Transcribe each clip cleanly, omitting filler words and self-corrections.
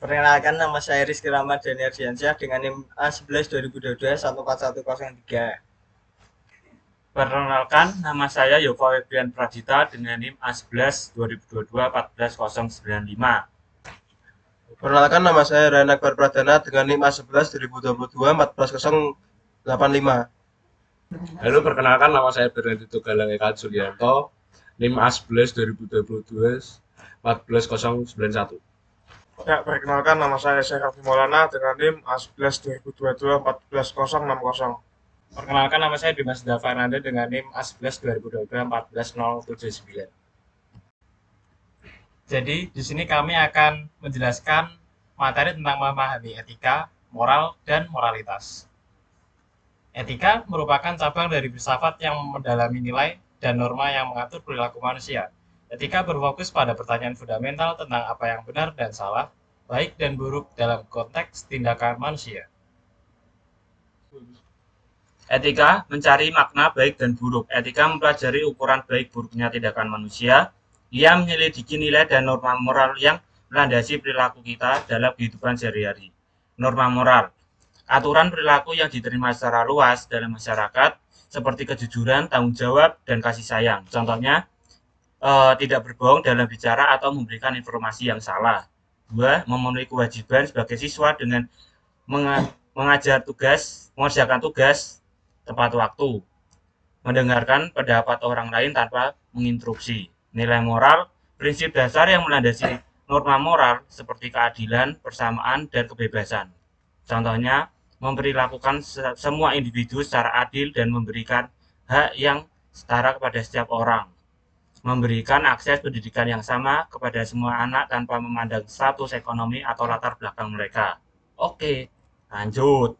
Perkenalkan, nama saya Rizky Rahmat Daniardiansyah dengan NIM A11 2022 14103. Perkenalkan, nama saya Yova Febrian Pradita dengan NIM A11 2022 14095. Perkenalkan nama saya Ryan Akbar Pradana dengan NIM A11 2022 14085. Halo, perkenalkan nama saya Bernardito Galang Eka Julianto, NIM A11 2022 14091. Ya, perkenalkan nama saya Syekh Raffi Maulana dengan NIM A11 2022 14060. Perkenalkan, nama saya Dimas Davananda dengan NIM A11 2022 14079. Jadi, di sini kami akan menjelaskan materi tentang memahami etika, moral, dan moralitas. Etika merupakan cabang dari filsafat yang mendalami nilai dan norma yang mengatur perilaku manusia. Etika berfokus pada pertanyaan fundamental tentang apa yang benar dan salah, baik dan buruk dalam konteks tindakan manusia. Etika mencari makna baik dan buruk. Etika mempelajari ukuran baik buruknya tindakan manusia. Ia menyelidiki nilai dan norma moral yang melandasi perilaku kita dalam kehidupan sehari-hari. Norma moral, aturan perilaku yang diterima secara luas dalam masyarakat, seperti kejujuran, tanggung jawab, dan kasih sayang. Contohnya, tidak berbohong dalam bicara atau memberikan informasi yang salah. 2. Memenuhi kewajiban sebagai siswa dengan mengerjakan tugas tepat waktu, mendengarkan pendapat orang lain tanpa menginstruksi. Nilai moral, prinsip dasar yang melandasi norma moral seperti keadilan, persamaan, dan kebebasan. Contohnya, memperlakukan semua individu secara adil dan memberikan hak yang setara kepada setiap orang. Memberikan akses pendidikan yang sama kepada semua anak tanpa memandang status ekonomi atau latar belakang mereka. Oke, lanjut.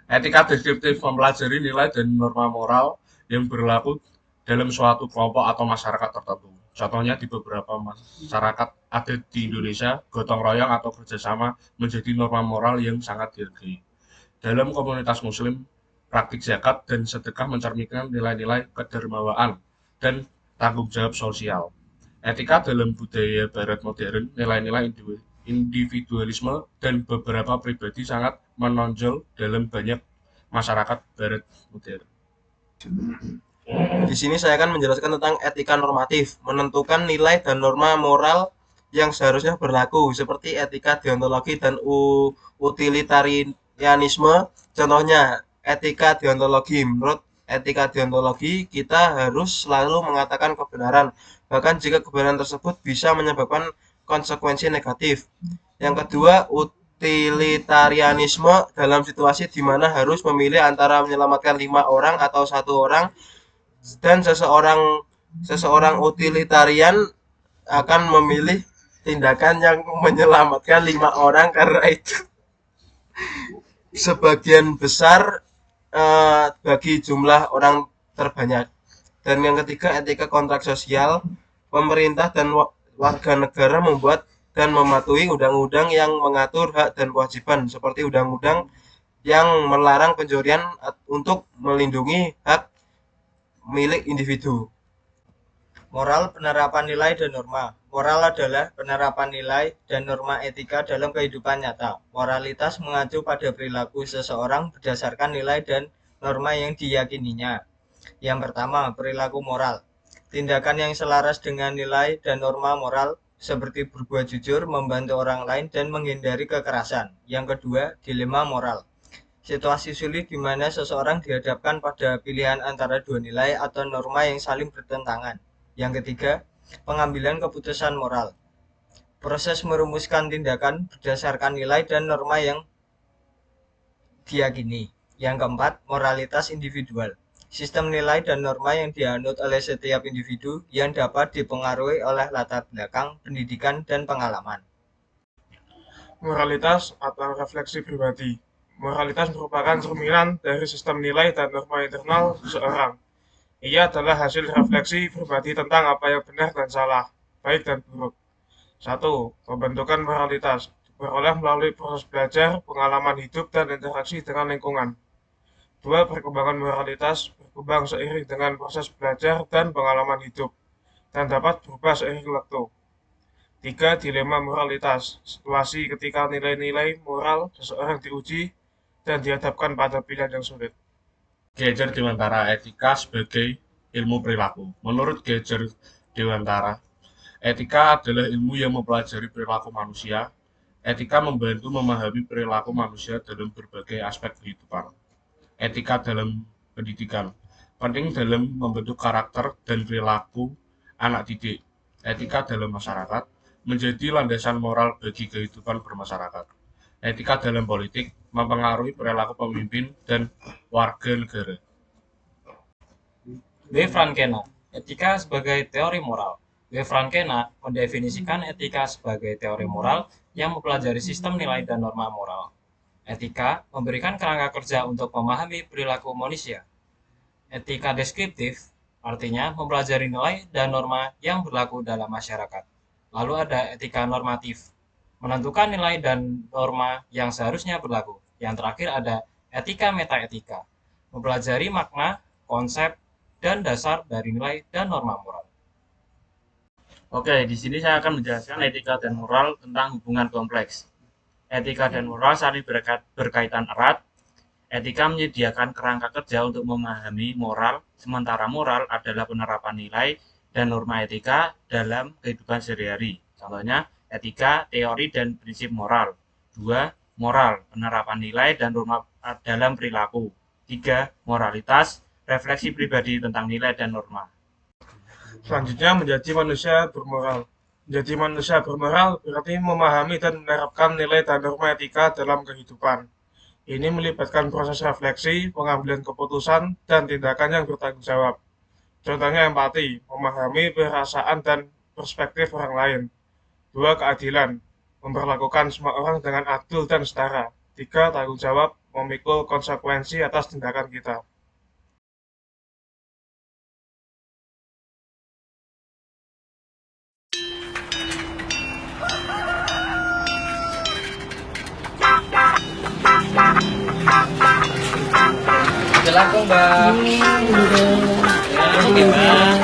Etika deskriptif mempelajari nilai dan norma moral yang berlaku dalam suatu kelompok atau masyarakat tertentu. Contohnya di beberapa masyarakat adat di Indonesia, gotong royong atau kerjasama menjadi norma moral yang sangat dihargai. Dalam komunitas muslim, praktik zakat dan sedekah mencerminkan nilai-nilai kedermawaan dan tanggung jawab sosial. Etika dalam budaya barat modern, nilai-nilai individualisme dan beberapa pribadi sangat menonjol dalam banyak masyarakat barat modern. Di sini saya akan menjelaskan tentang etika normatif, menentukan nilai dan norma moral yang seharusnya berlaku, seperti etika deontologi dan utilitarianisme. Contohnya, etika deontologi. Menurut etika deontologi, kita harus selalu mengatakan kebenaran, bahkan jika kebenaran tersebut bisa menyebabkan konsekuensi negatif. Yang kedua, utilitarianisme dalam situasi di mana harus memilih antara menyelamatkan 5 orang atau 1 orang, dan seseorang utilitarian akan memilih tindakan yang menyelamatkan 5 orang karena itu sebagian besar bagi jumlah orang terbanyak. Dan yang ketiga, etika kontrak sosial. Pemerintah dan warga negara membuat dan mematuhi undang-undang yang mengatur hak dan kewajiban, seperti undang-undang yang melarang pencurian untuk melindungi hak milik individu. Moral, penerapan nilai dan norma. Moral adalah penerapan nilai dan norma etika dalam kehidupan nyata. Moralitas mengacu pada perilaku seseorang berdasarkan nilai dan norma yang diyakininya. Yang pertama, perilaku moral. Tindakan yang selaras dengan nilai dan norma moral seperti berbuat jujur, membantu orang lain, dan menghindari kekerasan. Yang kedua, dilema moral. Situasi sulit di mana seseorang dihadapkan pada pilihan antara dua nilai atau norma yang saling bertentangan. Yang ketiga, pengambilan keputusan moral. Proses merumuskan tindakan berdasarkan nilai dan norma yang diyakini. Yang keempat, moralitas individual. Sistem nilai dan norma yang dianut oleh setiap individu yang dapat dipengaruhi oleh latar belakang, pendidikan, dan pengalaman. Moralitas atau refleksi pribadi. Moralitas merupakan cerminan dari sistem nilai dan norma internal seseorang. Ia adalah hasil refleksi pribadi tentang apa yang benar dan salah, baik dan buruk. 1. Pembentukan moralitas diperoleh melalui proses belajar, pengalaman hidup, dan interaksi dengan lingkungan. 2. Perkembangan moralitas berkembang seiring dengan proses belajar dan pengalaman hidup dan dapat berubah seiring waktu. 3. Dilema moralitas, situasi ketika nilai-nilai moral seseorang diuji dan dihadapkan pada pilihan yang sulit. Geger Dewantara, etika sebagai ilmu perilaku. Menurut Geger Dewantara, etika adalah ilmu yang mempelajari perilaku manusia. Etika membantu memahami perilaku manusia dalam berbagai aspek kehidupan. Etika dalam pendidikan penting dalam membentuk karakter dan perilaku anak didik. Etika dalam masyarakat menjadi landasan moral bagi kehidupan bermasyarakat. Etika dalam politik mempengaruhi perilaku pemimpin dan warga negara. W. Frankena, etika sebagai teori moral. W. Frankena mendefinisikan etika sebagai teori moral yang mempelajari sistem nilai dan norma moral. Etika memberikan kerangka kerja untuk memahami perilaku manusia. Etika deskriptif artinya mempelajari nilai dan norma yang berlaku dalam masyarakat. Lalu ada etika normatif, menentukan nilai dan norma yang seharusnya berlaku. Yang terakhir ada etika metaetika, mempelajari makna, konsep, dan dasar dari nilai dan norma moral. Oke, di sini saya akan menjelaskan etika dan moral tentang hubungan kompleks. Etika dan moral saling berkaitan erat. Etika menyediakan kerangka kerja untuk memahami moral, sementara moral adalah penerapan nilai dan norma etika dalam kehidupan sehari-hari. Contohnya, etika, teori, dan prinsip moral. 2. Moral, penerapan nilai dan norma dalam perilaku. 3. Moralitas, refleksi pribadi tentang nilai dan norma. Selanjutnya, menjadi manusia bermoral. Menjadi manusia bermoral berarti memahami dan menerapkan nilai dan norma etika dalam kehidupan. Ini melibatkan proses refleksi, pengambilan keputusan, dan tindakan yang bertanggung jawab. Contohnya empati, memahami perasaan dan perspektif orang lain. 2. Keadilan, memperlakukan semua orang dengan adil dan setara. 3. Tanggung jawab, memikul konsekuensi atas tindakan kita. Silakan, Mbak. Oke, Mbak.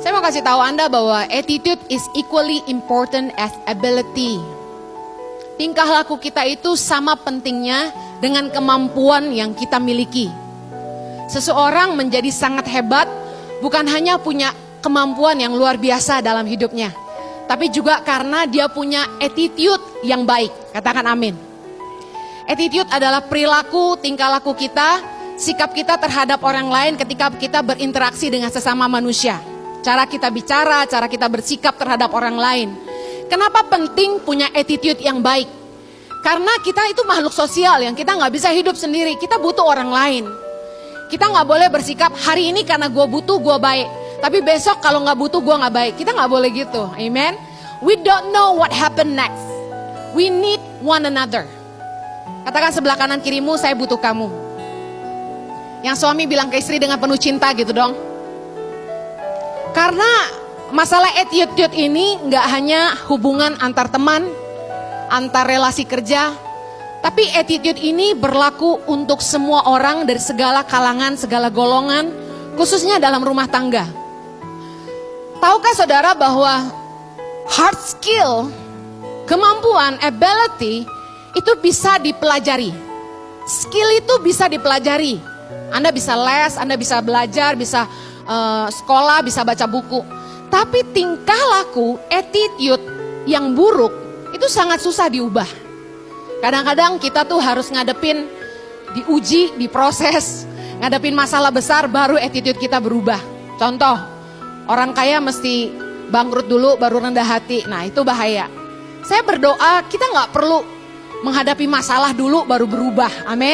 Saya mau kasih tahu Anda bahwa attitude is equally important as ability. Tingkah laku kita itu sama pentingnya dengan kemampuan yang kita miliki. Seseorang menjadi sangat hebat bukan hanya punya kemampuan yang luar biasa dalam hidupnya, tapi juga karena dia punya attitude yang baik. Katakan amin. Attitude adalah perilaku, tingkah laku kita, sikap kita terhadap orang lain ketika kita berinteraksi dengan sesama manusia. Cara kita bicara, cara kita bersikap terhadap orang lain. Kenapa penting punya attitude yang baik? Karena kita itu makhluk sosial yang kita nggak bisa hidup sendiri. Kita butuh orang lain. Kita nggak boleh bersikap hari ini karena gue butuh gue baik. Tapi besok kalau nggak butuh gue nggak baik. Kita nggak boleh gitu. Amen. We don't know what happen next. We need one another. Katakan sebelah kanan kirimu, saya butuh kamu. Yang suami bilang ke istri dengan penuh cinta gitu dong. Karena masalah attitude ini nggak hanya hubungan antar teman, antar relasi kerja, tapi attitude ini berlaku untuk semua orang dari segala kalangan, segala golongan, khususnya dalam rumah tangga. Tahukah saudara bahwa hard skill, kemampuan, ability itu bisa dipelajari. Skill itu bisa dipelajari. Anda bisa les, Anda bisa belajar, bisa sekolah, bisa baca buku. Tapi tingkah laku, attitude yang buruk itu sangat susah diubah. Kadang-kadang kita tuh harus ngadepin, diuji, diproses, ngadepin masalah besar baru attitude kita berubah. Contoh, orang kaya mesti bangkrut dulu baru rendah hati. Nah itu bahaya. Saya berdoa kita nggak perlu menghadapi masalah dulu baru berubah. Amin.